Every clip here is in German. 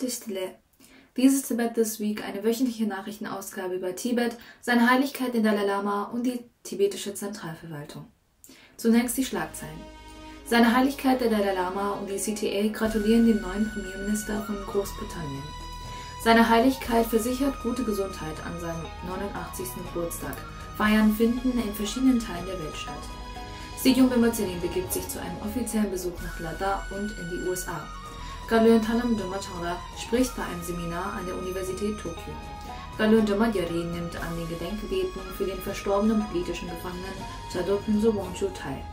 Distille. Dies ist Tibet This Week, eine wöchentliche Nachrichtenausgabe über Tibet, seine Heiligkeit den Dalai Lama und die tibetische Zentralverwaltung. Zunächst die Schlagzeilen. Seine Heiligkeit der Dalai Lama und die CTA gratulieren dem neuen Premierminister von Großbritannien. Seine Heiligkeit versichert gute Gesundheit an seinem 89. Geburtstag. Feiern finden in verschiedenen Teilen der Welt statt. Sigyong Bema Tseling begibt sich zu einem offiziellen Besuch nach Ladakh und in die USA. Galön Talam Doma Changla spricht bei einem Seminar an der Universität Tokio. Galön Doma Gyari nimmt an den Gedenkgebeten für den verstorbenen politischen Gefangenen Chadok Nyuzo Wangchu teil.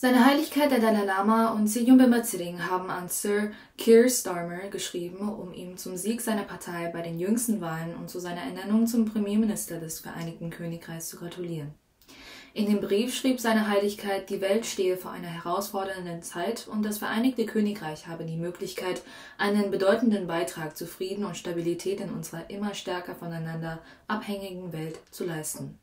Seine Heiligkeit der Dalai Lama und Sigyong Bema Tseling haben an Sir Keir Starmer geschrieben, um ihm zum Sieg seiner Partei bei den jüngsten Wahlen und zu seiner Ernennung zum Premierminister des Vereinigten Königreichs zu gratulieren. In dem Brief schrieb seine Heiligkeit, die Welt stehe vor einer herausfordernden Zeit und das Vereinigte Königreich habe die Möglichkeit, einen bedeutenden Beitrag zu Frieden und Stabilität in unserer immer stärker voneinander abhängigen Welt zu leisten.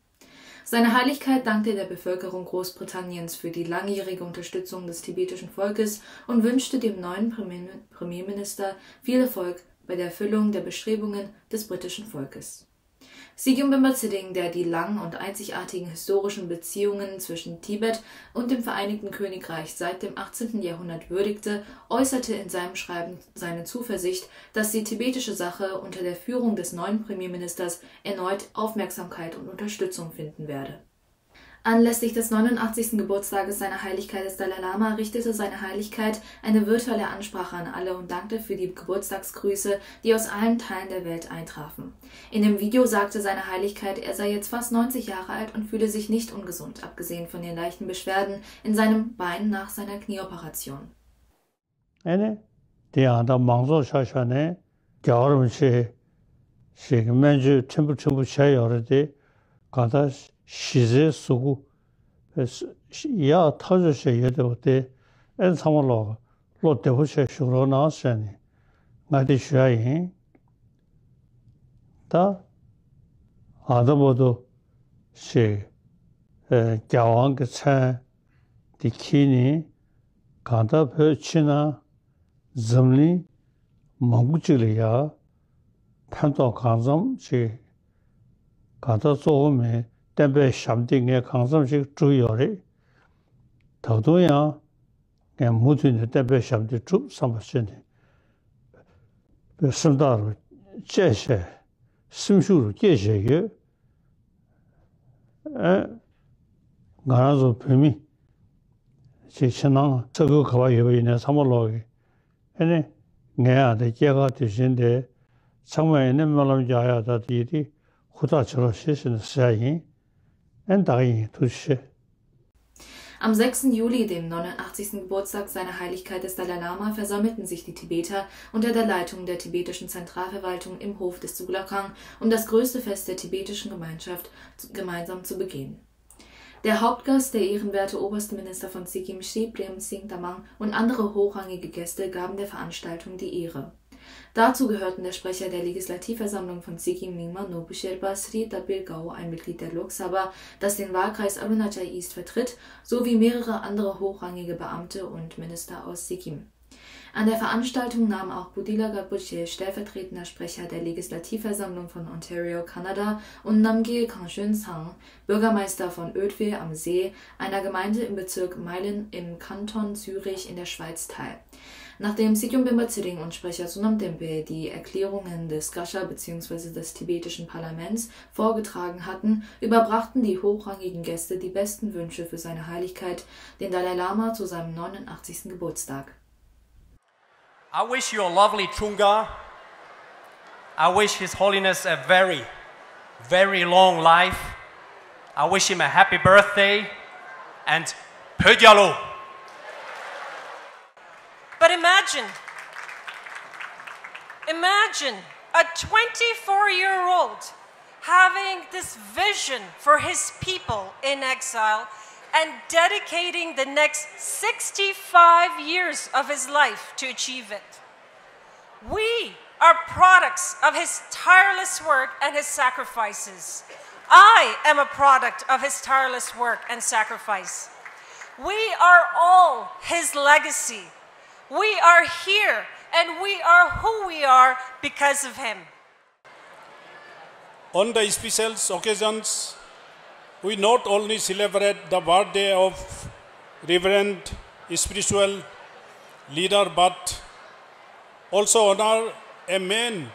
Seine Heiligkeit dankte der Bevölkerung Großbritanniens für die langjährige Unterstützung des tibetischen Volkes und wünschte dem neuen Premierminister viel Erfolg bei der Erfüllung der Bestrebungen des britischen Volkes. Sigyong Bema Tseling, der die langen und einzigartigen historischen Beziehungen zwischen Tibet und dem Vereinigten Königreich seit dem 18. Jahrhundert würdigte, äußerte in seinem Schreiben seine Zuversicht, dass die tibetische Sache unter der Führung des neuen Premierministers erneut Aufmerksamkeit und Unterstützung finden werde. Anlässlich des 89. Geburtstages seiner Heiligkeit des Dalai Lama richtete seine Heiligkeit eine virtuelle Ansprache an alle und dankte für die Geburtstagsgrüße, die aus allen Teilen der Welt eintrafen. In dem Video sagte seine Heiligkeit, er sei jetzt fast 90 Jahre alt und fühle sich nicht ungesund, abgesehen von den leichten Beschwerden in seinem Bein nach seiner Knieoperation. 시제 수고 야 터져셔 예도데 엔 상월로 롯데호셔 쇼로 나서니 나디 쉬어이 다 아더보도 시 자왕 그차 디키니 간다 벼치나 점리 망구질이야 판도 강점 시 가다 소음에 땜배 샴딩에 강성식 주요리 더도야 그냥 모든 땜배 샴디 쭉 삼았으니 선다로 제세 심수로 제세게 가라서 뱀이 제천랑 저거 가봐 여기는 삼월로기 아니 내야데 제가 드신데 정말에는 말로 자야다 디디 후다처럼 시시는 사이 Am 6. Juli, dem 89. Geburtstag seiner Heiligkeit des Dalai Lama, versammelten sich die Tibeter unter der Leitung der tibetischen Zentralverwaltung im Hof des Tsulakang, um das größte Fest der tibetischen Gemeinschaft gemeinsam zu begehen. Der Hauptgast, der ehrenwerte oberste Minister von Sikkim, Shri Prem Singh Tamang, und andere hochrangige Gäste gaben der Veranstaltung die Ehre. Dazu gehörten der Sprecher der Legislativversammlung von Sikkim, Nyingma Nobu Sherpa, Sri Tapir Gao, ein Mitglied der Lok Sabha, das den Wahlkreis Arunachal East vertritt, sowie mehrere andere hochrangige Beamte und Minister aus Sikkim. An der Veranstaltung nahm auch Budila Gabuche, stellvertretender Sprecher der Legislativversammlung von Ontario, Kanada, und Namgyel Kangshun Sang, Bürgermeister von Oedve am See, einer Gemeinde im Bezirk Meilen im Kanton Zürich in der Schweiz, teil. Nachdem Sigyong Bema Tseling und Sprecher Sonam Dempe die Erklärungen des Gasha bzw. des tibetischen Parlaments vorgetragen hatten, überbrachten die hochrangigen Gäste die besten Wünsche für seine Heiligkeit, den Dalai Lama, zu seinem 89. Geburtstag. I wish you a lovely Chunga. I wish His Holiness a very, very long life. I wish him a happy birthday and Pödyalo. But imagine a 24-year-old having this vision for his people in exile, and dedicating the next 65 years of his life to achieve it. We are products of his tireless work and his sacrifices. I am a product of his tireless work and sacrifice. We are all his legacy. We are here and we are who we are because of him. On the special occasions, we not only celebrate the birthday of Reverend spiritual leader, but also honor a man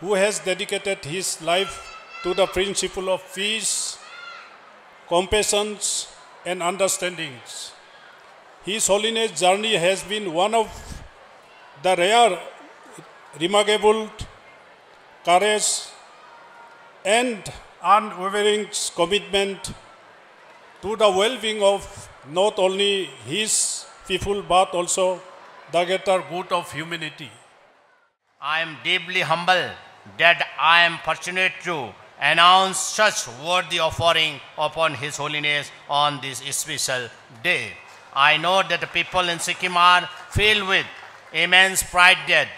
who has dedicated his life to the principle of peace, compassion, and understandings. His Holiness journey has been one of the rare, remarkable courage and unwavering commitment to the well-being of not only his people but also the greater good of humanity. I am deeply humbled that I am fortunate to announce such worthy offering upon His Holiness on this special day. I know that the people in Sikkim are filled with immense pride that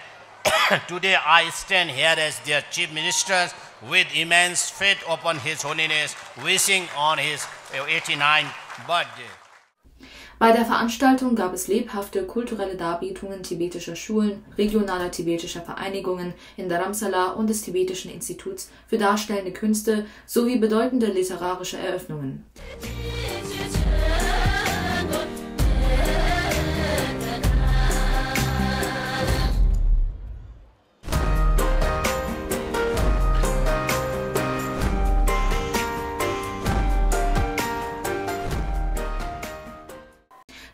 today I stand here as their Chief Minister with immense faith upon His Holiness, wishing on his 89th birthday. Bei der Veranstaltung gab es lebhafte kulturelle Darbietungen tibetischer Schulen, regionaler tibetischer Vereinigungen in Dharamsala und des Tibetischen Instituts für Darstellende Künste sowie bedeutende literarische Eröffnungen.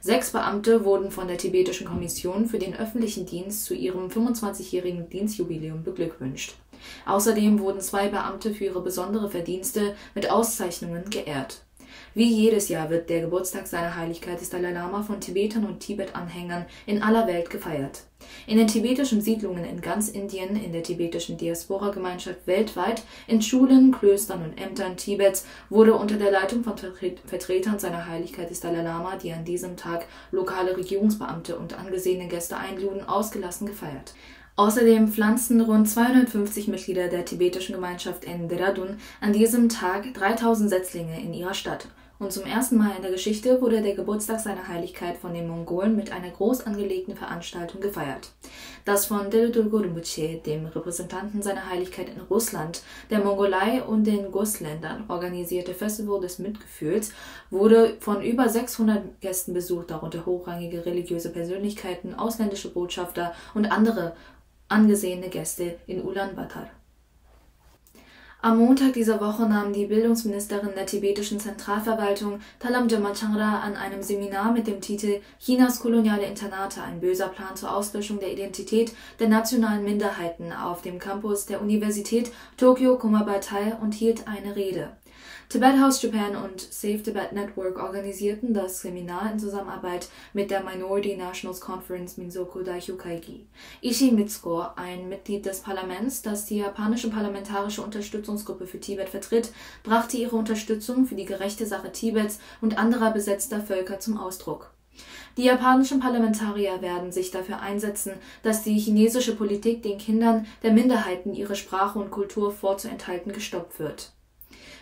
Sechs Beamte wurden von der tibetischen Kommission für den öffentlichen Dienst zu ihrem 25-jährigen Dienstjubiläum beglückwünscht. Außerdem wurden 2 Beamte für ihre besondere Verdienste mit Auszeichnungen geehrt. Wie jedes Jahr wird der Geburtstag seiner Heiligkeit des Dalai Lama von Tibetern und Tibet-Anhängern in aller Welt gefeiert. In den tibetischen Siedlungen in ganz Indien, in der tibetischen Diaspora-Gemeinschaft weltweit, in Schulen, Klöstern und Ämtern Tibets wurde unter der Leitung von Vertretern seiner Heiligkeit des Dalai Lama, die an diesem Tag lokale Regierungsbeamte und angesehene Gäste einluden, ausgelassen gefeiert. Außerdem pflanzten rund 250 Mitglieder der tibetischen Gemeinschaft in Dehradun an diesem Tag 3000 Setzlinge in ihrer Stadt. Und zum ersten Mal in der Geschichte wurde der Geburtstag seiner Heiligkeit von den Mongolen mit einer groß angelegten Veranstaltung gefeiert. Das von Delodolgo Rinpoche, dem Repräsentanten seiner Heiligkeit in Russland, der Mongolei und den Gosländern organisierte Festival des Mitgefühls wurde von über 600 Gästen besucht, darunter hochrangige religiöse Persönlichkeiten, ausländische Botschafter und andere angesehene Gäste in Ulaanbaatar. Am Montag dieser Woche nahm die Bildungsministerin der tibetischen Zentralverwaltung Talam Joma Changra an einem Seminar mit dem Titel Chinas koloniale Internate, ein böser Plan zur Auslöschung der Identität der nationalen Minderheiten auf dem Campus der Universität Tokyo Komaba teil und hielt eine Rede. Tibet House Japan und Save Tibet Network organisierten das Seminar in Zusammenarbeit mit der Minority Nationals Conference Minzoku Daihyo Kaigi. Ishii Mitsuko, ein Mitglied des Parlaments, das die japanische parlamentarische Unterstützungsgruppe für Tibet vertritt, brachte ihre Unterstützung für die gerechte Sache Tibets und anderer besetzter Völker zum Ausdruck. Die japanischen Parlamentarier werden sich dafür einsetzen, dass die chinesische Politik den Kindern der Minderheiten ihre Sprache und Kultur vorzuenthalten gestoppt wird.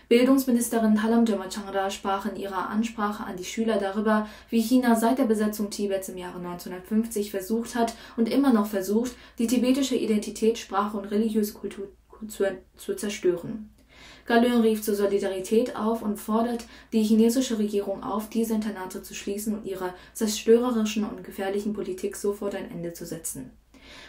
Bildungsministerin Talam Joma Changra sprach in ihrer Ansprache an die Schüler darüber, wie China seit der Besetzung Tibets im Jahre 1950 versucht hat und immer noch versucht, die tibetische Identität, Sprache und religiöse Kultur zu zerstören. Galön rief zur Solidarität auf und fordert die chinesische Regierung auf, diese Internate zu schließen und ihrer zerstörerischen und gefährlichen Politik sofort ein Ende zu setzen.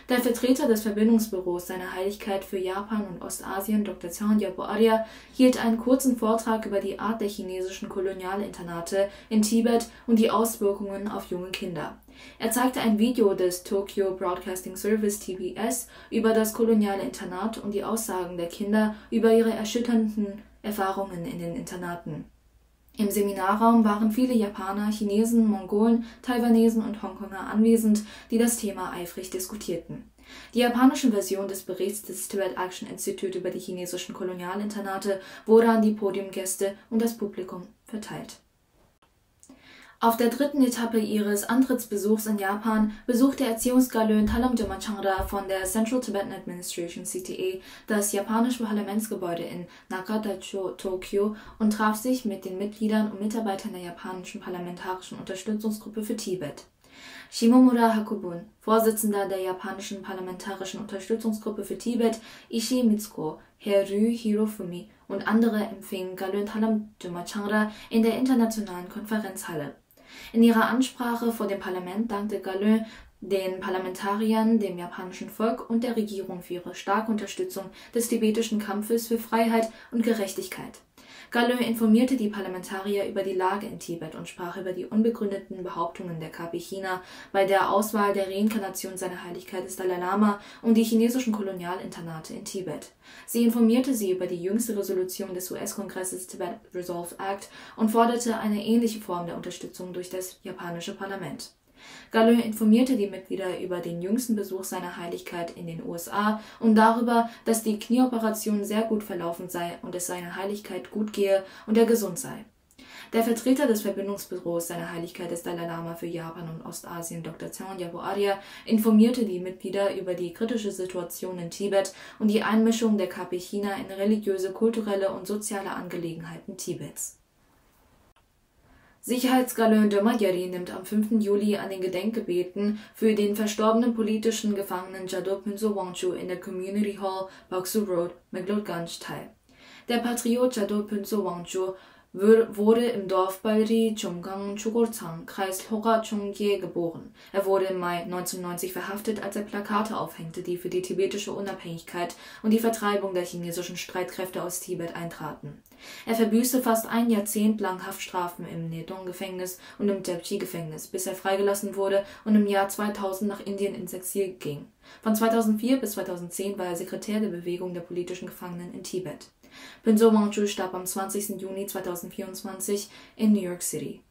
Der Vertreter des Verbindungsbüros seiner Heiligkeit für Japan und Ostasien, Dr. Tsangyapo Arya, hielt einen kurzen Vortrag über die Art der chinesischen Kolonialinternate in Tibet und die Auswirkungen auf junge Kinder. Er zeigte ein Video des Tokyo Broadcasting Service (TBS) über das koloniale Internat und die Aussagen der Kinder über ihre erschütternden Erfahrungen in den Internaten. Im Seminarraum waren viele Japaner, Chinesen, Mongolen, Taiwanesen und Hongkonger anwesend, die das Thema eifrig diskutierten. Die japanische Version des Berichts des Tibet Action Institute über die chinesischen Kolonialinternate wurde an die Podiumgäste und das Publikum verteilt. Auf der dritten Etappe ihres Antrittsbesuchs in Japan besuchte Erziehungsgalön Talam Jomachanra von der Central Tibetan Administration CTA das japanische Parlamentsgebäude in Nakadacho, Tokio und traf sich mit den Mitgliedern und Mitarbeitern der japanischen parlamentarischen Unterstützungsgruppe für Tibet. Shimomura Hakobun, Vorsitzender der japanischen parlamentarischen Unterstützungsgruppe für Tibet, Ishii Mitsuko, Herr Ryu Hirofumi und andere empfingen Galön Talam Jomachanra in der internationalen Konferenzhalle. In ihrer Ansprache vor dem Parlament dankte Galön den Parlamentariern, dem japanischen Volk und der Regierung für ihre starke Unterstützung des tibetischen Kampfes für Freiheit und Gerechtigkeit. Galön informierte die Parlamentarier über die Lage in Tibet und sprach über die unbegründeten Behauptungen der KP China bei der Auswahl der Reinkarnation seiner Heiligkeit des Dalai Lama und die chinesischen Kolonialinternate in Tibet. Sie informierte sie über die jüngste Resolution des US-Kongresses Tibet Resolve Act und forderte eine ähnliche Form der Unterstützung durch das japanische Parlament. Galön informierte die Mitglieder über den jüngsten Besuch seiner Heiligkeit in den USA und darüber, dass die Knieoperation sehr gut verlaufen sei und es seiner Heiligkeit gut gehe und er gesund sei. Der Vertreter des Verbindungsbüros seiner Heiligkeit des Dalai Lama für Japan und Ostasien, Dr. Tsongyalpo Arya, informierte die Mitglieder über die kritische Situation in Tibet und die Einmischung der KP China in religiöse, kulturelle und soziale Angelegenheiten Tibets. Sicherheitsgalön Dömagyari nimmt am 5. Juli an den Gedenkgebeten für den verstorbenen politischen Gefangenen Jadot Phuntsho Wangchu in der Community Hall, Boksu Road, McLeodganj teil. Der Patriot Jadot Phuntsho Wangchu wurde im Dorf Balri, Chumgang, Chugorsang, Kreis Lhokha-Chungye geboren. Er wurde im Mai 1990 verhaftet, als er Plakate aufhängte, die für die tibetische Unabhängigkeit und die Vertreibung der chinesischen Streitkräfte aus Tibet eintraten. Er verbüßte fast ein Jahrzehnt lang Haftstrafen im Nedong-Gefängnis und im Japji-Gefängnis, bis er freigelassen wurde und im Jahr 2000 nach Indien ins Exil ging. Von 2004 bis 2010 war er Sekretär der Bewegung der politischen Gefangenen in Tibet. Phuntsho Wangchu starb am 20. Juni 2024 in New York City.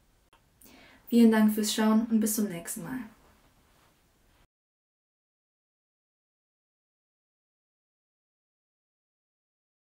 Vielen Dank fürs Schauen und bis zum nächsten Mal.